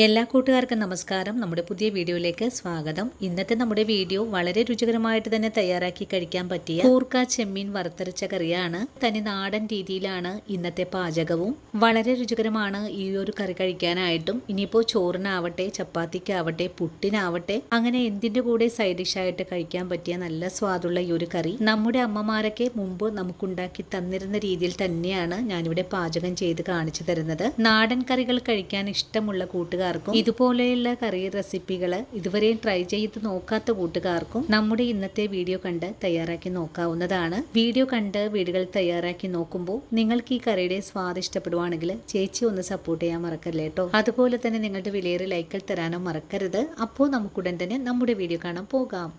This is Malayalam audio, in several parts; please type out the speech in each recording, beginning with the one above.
എല്ലാ കൂട്ടുകാർക്കും നമസ്കാരം. നമ്മുടെ പുതിയ വീഡിയോയിലേക്ക് സ്വാഗതം. ഇന്നത്തെ നമ്മുടെ വീഡിയോ വളരെ രുചികരമായിട്ട് തന്നെ തയ്യാറാക്കി കഴിക്കാൻ പറ്റിയ കൂർക്ക ചെമ്മീൻ വറുത്തരച്ച കറിയാണ്. തനി നാടൻ രീതിയിലാണ് ഇന്നത്തെ പാചകവും. വളരെ രുചികരമാണ് ഈ ഒരു കറി കഴിക്കാനായിട്ടും. ഇനിയിപ്പോൾ ചോറിനാവട്ടെ, ചപ്പാത്തിക്കാവട്ടെ, പുട്ടിനാവട്ടെ, അങ്ങനെ എന്തിൻ്റെ കൂടെ സൈഡ് ഡിഷായിട്ട് കഴിക്കാൻ പറ്റിയ നല്ല സ്വാദുള്ള ഈ ഒരു കറി നമ്മുടെ അമ്മമാരൊക്കെ മുമ്പ് നമുക്കുണ്ടാക്കി തന്നിരുന്ന രീതിയിൽ തന്നെയാണ് ഞാനിവിടെ പാചകം ചെയ്ത് കാണിച്ചു തരുന്നത്. നാടൻ കറികൾ കഴിക്കാൻ ഇഷ്ടമുള്ള കൂട്ടുകാർക്കും ഇതുപോലെയുള്ള കറി റെസിപ്പികൾ ഇതുവരെയും ട്രൈ ചെയ്ത് നോക്കാത്ത കൂട്ടുകാർക്കും നമ്മുടെ ഇന്നത്തെ വീഡിയോ കണ്ട് തയ്യാറാക്കി നോക്കാവുന്നതാണ്. വീഡിയോ കണ്ട് വീടുകൾ തയ്യാറാക്കി നോക്കുമ്പോൾ നിങ്ങൾക്ക് ഈ കറിയുടെ സ്വാദ് ഇഷ്ടപ്പെടുവാണെങ്കിൽ ചേച്ചി ഒന്ന് സപ്പോർട്ട് ചെയ്യാൻ മറക്കല്ലേ കേട്ടോ. അതുപോലെ തന്നെ നിങ്ങളുടെ വിലയേറെ ലൈക്കുകൾ തരാനും മറക്കരുത്. അപ്പോൾ നമുക്കുടൻ തന്നെ നമ്മുടെ വീഡിയോ കാണാൻ പോകാം.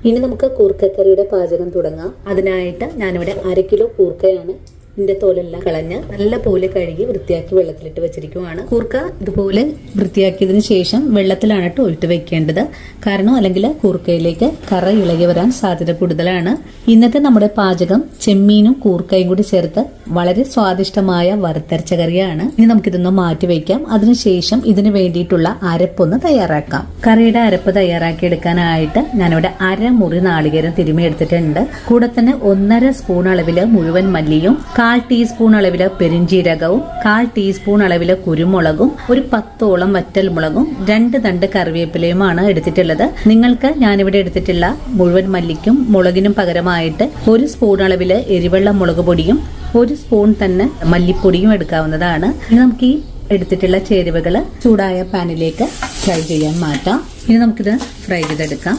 ഇനി നമുക്ക് കൂർക്കക്കറിയുടെ പാചകം തുടങ്ങാം. അതിനായിട്ട് ഞാനിവിടെ 1/2 കിലോ കൂർക്കയാണ് ഇതിന്റെ തോലെല്ലാം കളഞ്ഞ് നല്ല പോലെ കഴുകി വൃത്തിയാക്കി വെള്ളത്തിലിട്ട് വെച്ചിരിക്കുവാണ്. കൂർക്ക ഇതുപോലെ വൃത്തിയാക്കിയതിനു ശേഷം വെള്ളത്തിലാണ് ഇട്ട് വെക്കേണ്ടത്. കാരണം അല്ലെങ്കിൽ കൂർക്കയിലേക്ക് കറ ഇളകി വരാൻ സാധ്യത കൂടുതലാണ്. ഇന്നത്തെ നമ്മുടെ പാചകം ചെമ്മീനും കൂർക്കയും കൂടി ചേർത്ത് വളരെ സ്വാദിഷ്ടമായ വറുത്തരച്ച കറിയാണ്. ഇനി നമുക്കിതൊന്ന് മാറ്റി വയ്ക്കാം. അതിനുശേഷം ഇതിന് വേണ്ടിയിട്ടുള്ള അരപ്പൊന്ന് തയ്യാറാക്കാം. കറിയുടെ അരപ്പ് തയ്യാറാക്കി എടുക്കാനായിട്ട് ഞാനിവിടെ 1/2 മുറി നാളികേരം തിരുമ്മി എടുത്തിട്ടുണ്ട്. കൂടെ തന്നെ 1/2 സ്പൂൺ അളവില് മുഴുവൻ മല്ലിയും 1/4 ടീസ്പൂൺ അളവില് പെരിഞ്ചീരകവും 1/4 ടീസ്പൂൺ അളവില് കുരുമുളകും ഒരു 10ഓളം വറ്റൽ മുളകും 2 തണ്ട് കറിവേപ്പിലയുമാണ് എടുത്തിട്ടുള്ളത്. നിങ്ങൾക്ക് ഞാനിവിടെ എടുത്തിട്ടുള്ള മുഴുവൻ മല്ലിക്കും മുളകിനും പകരമായിട്ട് 1 സ്പൂൺ അളവില് എരിവെള്ള മുളക് പൊടിയും 1 സ്പൂൺ തന്നെ മല്ലിപ്പൊടിയും എടുക്കാവുന്നതാണ്. ഇനി നമുക്ക് ഈ എടുത്തിട്ടുള്ള ചേരുവകൾ ചൂടായ പാനിലേക്ക് ഫ്രൈ ചെയ്യാൻ മാറ്റാം. ഇനി നമുക്കിത് ഫ്രൈ ചെയ്തെടുക്കാം.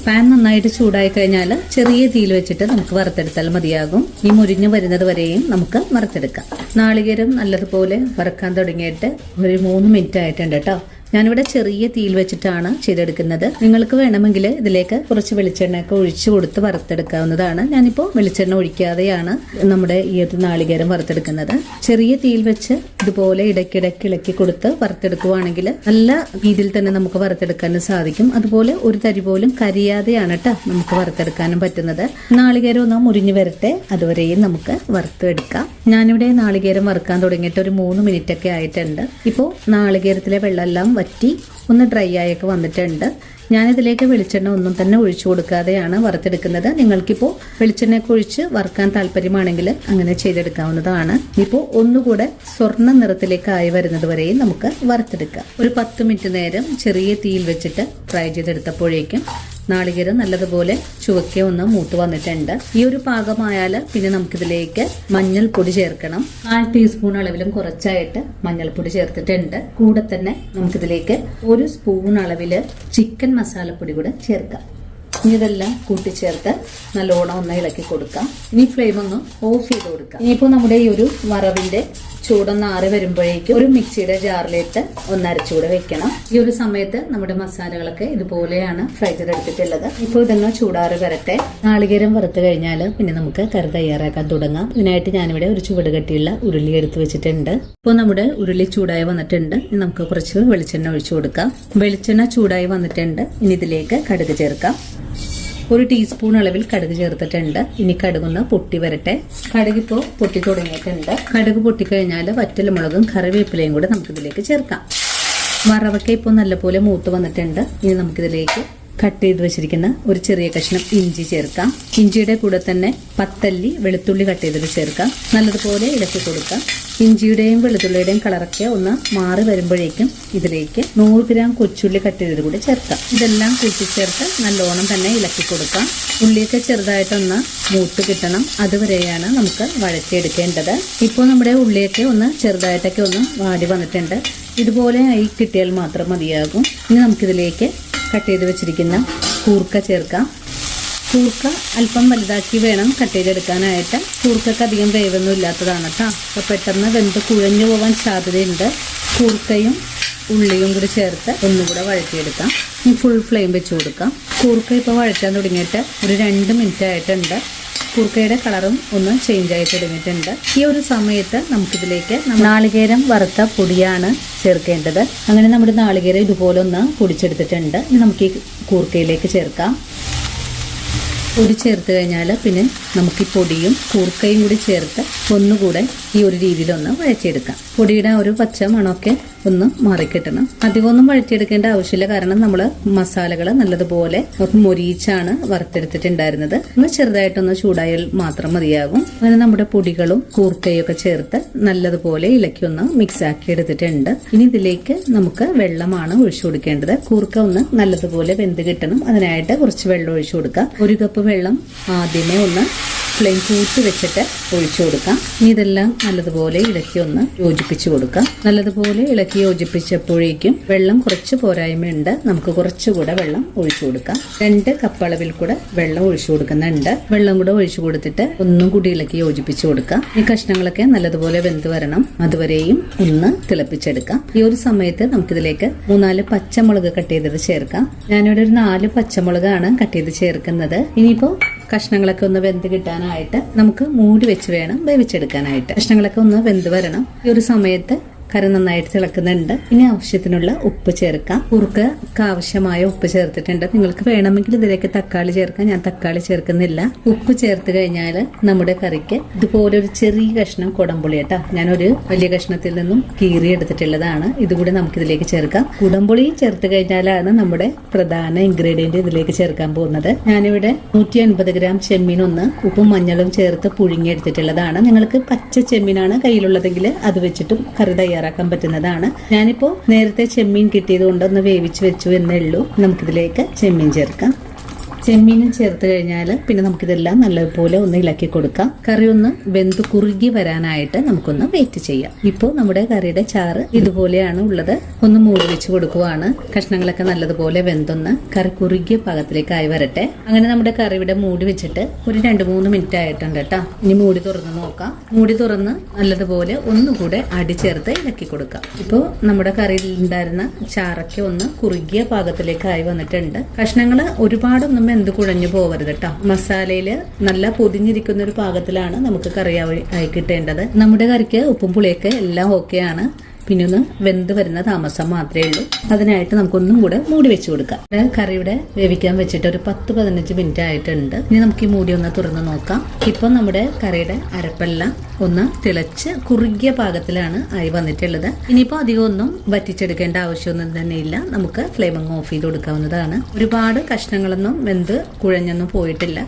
പാൻ നന്നായിട്ട് ചൂടായി കഴിഞ്ഞാൽ ചെറിയ തീയിൽ വെച്ചിട്ട് നമുക്ക് വറുത്തെടുത്താൽ മതിയാകും. ഈ മുരിഞ്ഞു വരുന്നത് വരെയും നമുക്ക് വറുത്തെടുക്കാം. നാളികേരം നല്ലതുപോലെ വറുക്കാൻ തുടങ്ങിയിട്ട് ഒരു 3 മിനിറ്റ് ആയിട്ടുണ്ട് കേട്ടോ. ഞാനിവിടെ ചെറിയ തീയിൽ വെച്ചിട്ടാണ് ചെയ്തെടുക്കുന്നത്. നിങ്ങൾക്ക് വേണമെങ്കിൽ ഇതിലേക്ക് കുറച്ച് വെളിച്ചെണ്ണയൊക്കെ ഒഴിച്ചു കൊടുത്ത് വറുത്തെടുക്കാവുന്നതാണ്. ഞാനിപ്പോൾ വെളിച്ചെണ്ണ ഒഴിക്കാതെയാണ് നമ്മുടെ ഈ ഒരു നാളികേരം വറുത്തെടുക്കുന്നത്. ചെറിയ തീയിൽ വെച്ച് ഇതുപോലെ ഇടയ്ക്കിടയ്ക്ക് ഇളക്കി കൊടുത്ത് വറുത്തെടുക്കുവാണെങ്കിൽ നല്ല രീതിയിൽ തന്നെ നമുക്ക് വറുത്തെടുക്കാനും സാധിക്കും. അതുപോലെ ഒരു തരി പോലും കരിയാതെയാണ് കേട്ടോ നമുക്ക് വറുത്തെടുക്കാനും പറ്റുന്നത്. നാളികേരം ഒന്ന് മുരിഞ്ഞു വരട്ടെ, അതുവരെയും നമുക്ക് വറുത്തെടുക്കാം. ഞാനിവിടെ നാളികേരം വറുക്കാൻ തുടങ്ങിയിട്ട് ഒരു 3 മിനിറ്റ് ഒക്കെ ആയിട്ടുണ്ട്. ഇപ്പോൾ നാളികേരത്തിലെ വെള്ളമെല്ലാം വറ്റി ഒന്ന് ഡ്രൈ ആയൊക്കെ വന്നിട്ടുണ്ട്. ഞാനിതിലേക്ക് വെളിച്ചെണ്ണ ഒന്നും തന്നെ ഒഴിച്ചു കൊടുക്കാതെയാണ് വറുത്തെടുക്കുന്നത്. നിങ്ങൾക്കിപ്പോൾ വെളിച്ചെണ്ണയൊക്കെ ഒഴിച്ച് വറുക്കാൻ താല്പര്യമാണെങ്കിൽ അങ്ങനെ ചെയ്തെടുക്കാവുന്നതാണ്. ഇപ്പോൾ ഒന്നുകൂടെ സ്വർണ്ണ നിറത്തിലേക്ക് ആയി വരുന്നത് വരെയും നമുക്ക് വറുത്തെടുക്കാം. ഒരു 10 മിനിറ്റ് നേരം ചെറിയ തീയിൽ വെച്ചിട്ട് ഫ്രൈ ചെയ്തെടുത്തപ്പോഴേക്കും നാളികേരം നല്ലതുപോലെ ചുവക്കെ ഒന്ന് മൂത്ത് വന്നിട്ടുണ്ട്. ഈ ഒരു പാകമായാൽ പിന്നെ നമുക്കിതിലേക്ക് മഞ്ഞൾപ്പൊടി ചേർക്കണം. 1/4 ടീസ്പൂൺ അളവിലും കുറച്ചായിട്ട് മഞ്ഞൾപ്പൊടി ചേർത്തിട്ടുണ്ട്. കൂടെ തന്നെ നമുക്കിതിലേക്ക് 1 സ്പൂൺ അളവില് ചിക്കൻ മസാലപ്പൊടി കൂടെ ചേർക്കാം. ഇനി ഇതെല്ലാം കൂട്ടിച്ചേർത്ത് നല്ലോണം ഒന്ന് ഇളക്കി കൊടുക്കാം. ഇനി ഫ്ലെയിം ഒന്ന് ഓഫ് ചെയ്ത് കൊടുക്കാം. ഇനിയിപ്പോൾ നമ്മുടെ ഈ ഒരു വറവിന്റെ ചൂടൊന്ന് ആറി വരുമ്പോഴേക്കും ഒരു മിക്സിയുടെ ജാറിലിട്ട് ഒന്ന് അരച്ചുകൂടെ വെക്കണം. ഈ ഒരു സമയത്ത് നമ്മുടെ മസാലകളൊക്കെ ഇതുപോലെയാണ് ഫ്രൈ ചെയ്തെടുത്തിട്ടുള്ളത്. ഇപ്പോൾ ഇതൊന്ന് ചൂടാറി വരട്ടെ. നാളികേരം വറുത്ത് കഴിഞ്ഞാൽ പിന്നെ നമുക്ക് കറി തയ്യാറാക്കാൻ തുടങ്ങാം. ഇതിനായിട്ട് ഞാനിവിടെ ഒരു ചുവട് കട്ടിയുള്ള ഉരുളി എടുത്ത് വെച്ചിട്ടുണ്ട്. ഇപ്പോൾ നമ്മുടെ ഉരുളി ചൂടായി വന്നിട്ടുണ്ട്. ഇനി നമുക്ക് കുറച്ച് വെളിച്ചെണ്ണ ഒഴിച്ചു കൊടുക്കാം. വെളിച്ചെണ്ണ ചൂടായി വന്നിട്ടുണ്ട്. ഇനി ഇതിലേക്ക് കടുക് ചേർക്കാം. 1 ടീസ്പൂൺ അളവിൽ കടുക് ചേർത്തിട്ടുണ്ട്. ഇനി കടുകൊന്ന് പൊട്ടി വരട്ടെ. കടുകിപ്പോൾ പൊട്ടി തുടങ്ങിയിട്ടുണ്ട്. കടുക് പൊട്ടിക്കഴിഞ്ഞാൽ വറ്റൽമുളകും കറിവേപ്പിലയും കൂടെ നമുക്കിതിലേക്ക് ചേർക്കാം. വറവൊക്കെ ഇപ്പോൾ നല്ലപോലെ മൂത്ത് വന്നിട്ടുണ്ട്. ഇനി നമുക്കിതിലേക്ക് കട്ട് ചെയ്ത് വെച്ചിരിക്കുന്ന ഒരു ചെറിയ കഷ്ണം ഇഞ്ചി ചേർക്കാം. ഇഞ്ചിയുടെ കൂടെ തന്നെ 10 അല്ലി വെളുത്തുള്ളി കട്ട് ചെയ്തിട്ട് ചേർക്കാം. നല്ലതുപോലെ ഇളക്കി കൊടുക്കാം. ഇഞ്ചിയുടെയും വെളുത്തുള്ളിയുടെയും കളറൊക്കെ ഒന്ന് മാറി വരുമ്പോഴേക്കും ഇതിലേക്ക് 100 ഗ്രാം കൊച്ചുള്ളി കട്ട് ചെയ്തത് കൂടി ചേർക്കാം. ഇതെല്ലാം കൂട്ടിച്ചേർത്ത് നല്ലോണം തന്നെ ഇളക്കി കൊടുക്കാം. ഉള്ളിയൊക്കെ ചെറുതായിട്ടൊന്ന് മൂത്ത് കിട്ടണം. അതുവരെയാണ് നമുക്ക് വഴറ്റിയെടുക്കേണ്ടത്. ഇപ്പോൾ നമ്മുടെ ഉള്ളിയൊക്കെ ഒന്ന് ചെറുതായിട്ടൊക്കെ ഒന്ന് വാടി വന്നിട്ടുണ്ട്. ഇതുപോലെ ആയി കിട്ടിയാൽ മാത്രം മതിയാകും. ഇനി നമുക്കിതിലേക്ക് കട്ട് ചെയ്ത് വെച്ചിരിക്കുന്ന കൂർക്ക ചേർക്കാം. കൂർക്ക അല്പം വലുതാക്കി വേണം കട്ട് ചെയ്തെടുക്കാനായിട്ട്. കൂർക്കക്ക് അധികം വേവൊന്നും ഇല്ലാത്തതാണ് കേട്ടോ. അപ്പോൾ പെട്ടെന്ന് വെന്ത് കുഴഞ്ഞു പോകാൻ സാധ്യതയുണ്ട്. കൂർക്കയും ഉള്ളിയും കൂടി ചേർത്ത് ഒന്നുകൂടെ വഴറ്റിയെടുക്കാം. ഇനി ഫുൾ ഫ്ലെയിം വെച്ച് കൊടുക്കാം. കൂർക്ക ഇപ്പോൾ വഴറ്റാൻ തുടങ്ങിയിട്ട് ഒരു 2 മിനിറ്റ് ആയിട്ടുണ്ട്. കൂർക്കയുടെ കളറും ഒന്ന് ചേഞ്ച് ആയി തുടങ്ങിയിട്ടുണ്ട്. ഈ ഒരു സമയത്ത് നമുക്കിതിലേക്ക് നാളികേരം വറുത്ത പൊടിയാണ് ചേർക്കേണ്ടത്. അങ്ങനെ നമ്മുടെ നാളികേരം ഇതുപോലെ ഒന്ന് പൊടിച്ചെടുത്തിട്ടുണ്ട്. ഇനി നമുക്ക് ഈ കൂർക്കയിലേക്ക് ചേർക്കാം. പൊടി ചേർത്ത് കഴിഞ്ഞാൽ പിന്നെ നമുക്ക് ഈ പൊടിയും കൂർക്കയും കൂടി ചേർത്ത് ഒന്നുകൂടെ ഈ ഒരു രീതിയിലൊന്ന് വഴറ്റിയെടുക്കാം. പൊടിയുടെ ഒരു പച്ച മണമൊക്കെ ഒന്ന് മാറിക്കിട്ടണം. അധികമൊന്നും വഴറ്റിയെടുക്കേണ്ട ആവശ്യമില്ല, കാരണം നമ്മൾ മസാലകൾ നല്ലതുപോലെ മൊരിയിച്ചാണ് വറുത്തെടുത്തിട്ടുണ്ടായിരുന്നത്. ഒന്ന് ചെറുതായിട്ടൊന്ന് ചൂടായാൽ മാത്രം മതിയാകും. അങ്ങനെ നമ്മുടെ പൊടികളും കൂർക്കയും ഒക്കെ ചേർത്ത് നല്ലതുപോലെ ഇളക്കി ഒന്ന് മിക്സ് ആക്കി എടുത്തിട്ടുണ്ട്. ഇനി ഇതിലേക്ക് നമുക്ക് വെള്ളമാണ് ഒഴിച്ചു കൊടുക്കേണ്ടത്. കൂർക്ക ഒന്ന് നല്ലതുപോലെ വെന്ത് കിട്ടണം. അതിനായിട്ട് കുറച്ച് വെള്ളം ഒഴിച്ചു കൊടുക്കാം. 1 കപ്പ് വെള്ളം ആദ്യമേ ഒന്ന് ഫ്ലെയിം കൂട്ടി വെച്ചിട്ട് ഒഴിച്ചു കൊടുക്കാം. ഇനി ഇതെല്ലാം നല്ലതുപോലെ ഇളക്കി ഒന്ന് യോജിപ്പിച്ചു കൊടുക്കാം. നല്ലതുപോലെ ഇളക്കി യോജിപ്പിച്ചപ്പോഴേക്കും വെള്ളം കുറച്ച് പോരായ്മയുണ്ട്. നമുക്ക് കുറച്ചുകൂടെ വെള്ളം ഒഴിച്ചു കൊടുക്കാം. 2 കപ്പ് അളവിൽ കൂടെ വെള്ളം ഒഴിച്ചു കൊടുക്കുന്നുണ്ട്. വെള്ളം കൂടെ ഒഴിച്ചു കൊടുത്തിട്ട് ഒന്നും കൂടി ഇളക്കി യോജിപ്പിച്ചു കൊടുക്കാം. ഈ കഷ്ണങ്ങളൊക്കെ നല്ലതുപോലെ വെന്ത് വരണം. അതുവരെയും ഒന്ന് തിളപ്പിച്ചെടുക്കാം. ഈ ഒരു സമയത്ത് നമുക്കിതിലേക്ക് 3-4 പച്ചമുളക് കട്ട് ചെയ്തത് ചേർക്കാം. ഞാനിവിടെ ഒരു 4 പച്ചമുളകാണ് കട്ട് ചെയ്ത് ചേർക്കുന്നത്. ഇനിയിപ്പോ കഷ്ണങ്ങളൊക്കെ ഒന്ന് വെന്ത് കിട്ടാനായിട്ട് നമുക്ക് മൂടി വെച്ച് വേണം വേവിച്ചെടുക്കാനായിട്ട്. കഷ്ണങ്ങളൊക്കെ ഒന്ന് വെന്ത് വരണം. ഈ ഒരു സമയത്ത് കറി നന്നായിട്ട് തിളക്കുന്നുണ്ട്. ഇനി ആവശ്യത്തിനുള്ള ഉപ്പ് ചേർക്കാം. കുറുക്കക്ക് ആവശ്യമായ ഉപ്പ് ചേർത്തിട്ടുണ്ട്. നിങ്ങൾക്ക് വേണമെങ്കിൽ ഇതിലേക്ക് തക്കാളി ചേർക്കാം. ഞാൻ തക്കാളി ചേർക്കുന്നില്ല. ഉപ്പ് ചേർത്ത് കഴിഞ്ഞാൽ നമ്മുടെ കറിക്ക് ഇതുപോലെ ഒരു ചെറിയ കഷ്ണം കുടംപുളി കേട്ടോ, ഞാനൊരു വലിയ കഷ്ണത്തിൽ നിന്നും കീറി എടുത്തിട്ടുള്ളതാണ്. ഇതുകൂടി നമുക്കിതിലേക്ക് ചേർക്കാം. കുടംപുളി ചേർത്ത് കഴിഞ്ഞാലാണ് നമ്മുടെ പ്രധാന ഇൻഗ്രീഡിയന്റ് ഇതിലേക്ക് ചേർക്കാൻ പോകുന്നത്. ഞാനിവിടെ 150 ഗ്രാം ചെമ്മീൻ ഒന്ന് ഉപ്പും മഞ്ഞളും ചേർത്ത് പുഴുങ്ങിയെടുത്തിട്ടുള്ളതാണ്. നിങ്ങൾക്ക് പച്ച ചെമ്മീനാണ് കയ്യിലുള്ളതെങ്കിൽ അത് വെച്ചിട്ടും കറി തയ്യാറാക്കാൻ പറ്റുന്നതാണ്. ഞാനിപ്പോ നേരത്തെ ചെമ്മീൻ കിട്ടിയത് കൊണ്ട് ഒന്ന് വേവിച്ച് വെച്ചു എന്നേ ഉള്ളൂ. നമുക്കിതിലേക്ക് ചെമ്മീൻ ചേർക്കാം. ചെമ്മീനും ചേർത്ത് കഴിഞ്ഞാൽ പിന്നെ നമുക്കിതെല്ലാം നല്ലപോലെ ഒന്ന് ഇളക്കി കൊടുക്കാം. കറി ഒന്ന് വെന്ത് കുറുകി വരാനായിട്ട് നമുക്കൊന്ന് വെയിറ്റ് ചെയ്യാം. ഇപ്പോൾ നമ്മുടെ കറിയുടെ ചാറ് ഇതുപോലെയാണ് ഉള്ളത്. ഒന്ന് മൂടി വെച്ച് കൊടുക്കുവാണ്. കഷ്ണങ്ങളൊക്കെ നല്ലതുപോലെ വെന്തൊന്ന് കറി കുറുകിയ പാകത്തിലേക്ക് ആയി വരട്ടെ. അങ്ങനെ നമ്മുടെ കറിയുടെ മൂടി വെച്ചിട്ട് ഒരു 2-3 മിനിറ്റ് ആയിട്ടുണ്ട് കേട്ടോ. ഇനി മൂടി തുറന്ന് നോക്കാം. മൂടി തുറന്ന് നല്ലതുപോലെ ഒന്നുകൂടെ അടി ചേർത്ത് ഇളക്കി കൊടുക്കാം. ഇപ്പോൾ നമ്മുടെ കറിയിൽ ഉണ്ടായിരുന്ന ചാറൊക്കെ ഒന്ന് കുറുകിയ പാകത്തിലേക്ക് ആയി വന്നിട്ടുണ്ട്. കഷ്ണങ്ങൾ ഒരുപാടൊന്നും വെന്ത് കുഴഞ്ഞു പോകരുത് കേട്ടോ. മസാലയില് നല്ല പൊതിഞ്ഞിരിക്കുന്ന ഒരു പാകത്തിലാണ് നമുക്ക് കറി ആയി കിട്ടേണ്ടത്. നമ്മുടെ കറിക്ക് ഉപ്പും പുളിയൊക്കെ എല്ലാം ഓക്കെയാണ്. പിന്നെ ഒന്ന് വെന്ത് വരുന്ന താമസം മാത്രമേ ഉള്ളൂ. അതിനായിട്ട് നമുക്കൊന്നും കൂടെ മൂടി വെച്ച് കൊടുക്കാം. കറിയുടെ വേവിക്കാൻ വെച്ചിട്ട് ഒരു 10-15 മിനിറ്റ് ആയിട്ടുണ്ട്. ഇനി നമുക്ക് ഈ മൂടി ഒന്ന് തുറന്ന് നോക്കാം. ഇപ്പൊ നമ്മുടെ കറിയുടെ അരപ്പെല്ലാം ഒന്ന് തിളച്ച് കുറുകിയ പാകത്തിലാണ് ആയി വന്നിട്ടുള്ളത്. ഇനിയിപ്പോൾ അധികം ഒന്നും വറ്റിച്ചെടുക്കേണ്ട ആവശ്യമൊന്നും തന്നെ ഇല്ല. നമുക്ക് ഫ്ലെയിം അങ്ങ് ഓഫ് ചെയ്ത് കൊടുക്കാവുന്നതാണ്. ഒരുപാട് കഷ്ണങ്ങളൊന്നും വെന്ത് കുഴഞ്ഞൊന്നും പോയിട്ടില്ല.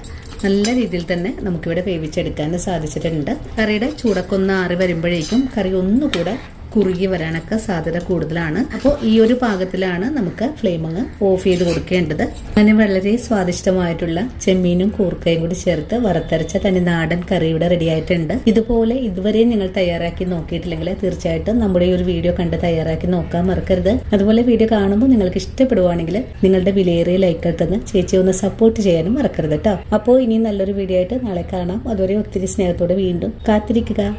നല്ല രീതിയിൽ തന്നെ നമുക്കിവിടെ വേവിച്ചെടുക്കാൻ സാധിച്ചിട്ടുണ്ട്. കറിയുടെ ചൂടൊക്കെ ഒന്ന് ആറി വരുമ്പോഴേക്കും കറി ഒന്നുകൂടെ കുറുകി വരാനൊക്കെ സാധ്യത കൂടുതലാണ്. അപ്പോൾ ഈ ഒരു പാകത്തിലാണ് നമുക്ക് ഫ്ലെയിം അങ്ങ് ഓഫ് ചെയ്ത് കൊടുക്കേണ്ടത്. അങ്ങനെ വളരെ സ്വാദിഷ്ടമായിട്ടുള്ള ചെമ്മീനും കൂർക്കയും കൂടി ചേർത്ത് വറുത്തരച്ച തനി നാടൻ കറി ഇവിടെ റെഡി ആയിട്ടുണ്ട്. ഇതുപോലെ ഇതുവരെ നിങ്ങൾ തയ്യാറാക്കി നോക്കിയിട്ടില്ലെങ്കിൽ തീർച്ചയായിട്ടും നമ്മുടെ ഈ ഒരു വീഡിയോ കണ്ട് തയ്യാറാക്കി നോക്കാൻ മറക്കരുത്. അതുപോലെ വീഡിയോ കാണുമ്പോൾ നിങ്ങൾക്ക് ഇഷ്ടപ്പെടുവാണെങ്കിൽ നിങ്ങളുടെ വിലയേറിയ ലൈക്ക് തന്ന് ചേച്ചി ഒന്ന് സപ്പോർട്ട് ചെയ്യാനും മറക്കരുത് കേട്ടോ. അപ്പോൾ ഇനി നല്ലൊരു വീഡിയോ ആയിട്ട് നാളെ കാണാം. അതുവരെ ഒത്തിരി സ്നേഹത്തോടെ വീണ്ടും കാത്തിരിക്കുക.